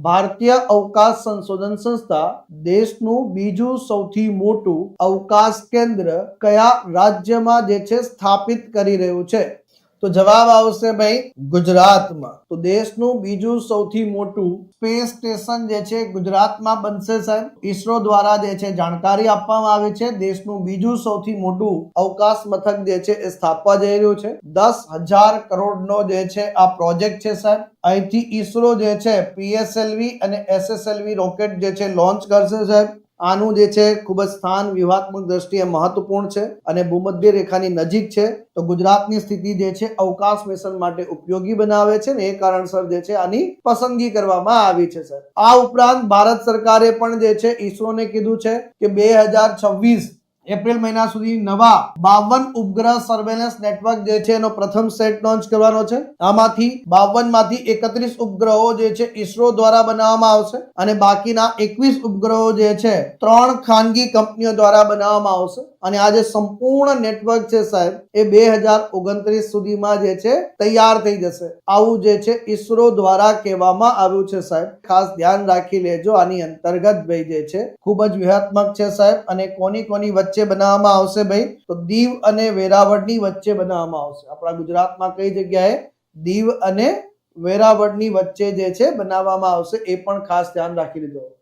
ભારતીય અવકાશ સંશોધન સંસ્થા દેશનું બીજું સૌથી મોટું અવકાશ કેન્દ્ર કયા રાજ્યમાં જે છે સ્થાપિત કરી રહ્યું છે? તો જવાબ આવશે ભાઈ ગુજરાતમાં. તો દેશનું બીજું સૌથી મોટું સ્પેસ સ્ટેશન જે છે ગુજરાતમાં બનશે સાહેબ. ઈસરો દ્વારા જે છે જાણકારી આપવામાં આવી છે. દેશનું બીજું સૌથી મોટું અવકાશ મથક જે છે એ સ્થાપવા જઈ રહ્યું છે. 10,000 કરોડનો જે છે આ પ્રોજેક્ટ છે સાહેબ. અહીંથી ઈસરો જે છે PSLV અને SSLV રોકેટ જે છે લોન્ચ કરશે સાહેબ. આનું જે છે ખૂબ જ સ્થાન વ્યૂહાત્મક દ્રષ્ટિએ મહત્વપૂર્ણ છે અને ભૂમધ્ય રેખાની નજીક છે. તો ગુજરાતની સ્થિતિ જે છે અવકાશ મિશન માટે ઉપયોગી બનાવે છે ને એ કારણસર જે છે આની પસંદગી કરવામાં આવી છે સર. આ ઉપરાંત ભારત સરકારે પણ જે છે ઈસરોને કીધું છે કે 2026 એપ્રિલ મહિના સુધી નવા 52 ઉપગ્રહ સર્વેલન્સ નેટવર્ક જે છે એનો પ્રથમ સેટ લોન્ચ કરવાનો છે. આમાંથી 52 માંથી 31 ઉપગ્રહો જે છે ઈસરો દ્વારા બનાવવામાં આવશે અને બાકીના 21 ઉપગ્રહો જે છે 3 ખાનગી કંપનીઓ દ્વારા બનાવવામાં આવશે. અને આ જે સંપૂર્ણ નેટવર્ક છે સાહેબ એ 2029 સુધીમાં જે છે તૈયાર થઈ જશે. આવું જે છે ઈસરો દ્વારા કહેવામાં આવ્યું છે સાહેબ. ખાસ ધ્યાન રાખી લેજો. આની અંતર્ગત ભાઈ જે છે ખૂબ જ વ્યૂહાત્મક છે સાહેબ. અને કોની વચ્ચે બનાવવામાં આવશે ભાઈ? તો દીવ અને વેરાવળની વચ્ચે બનાવવામાં આવશે. આપણા ગુજરાતમાં કઈ જગ્યાએ? દીવ અને વેરાવળની વચ્ચે જે છે બનાવવામાં આવશે. એ પણ ખાસ ધ્યાન રાખી લીધો.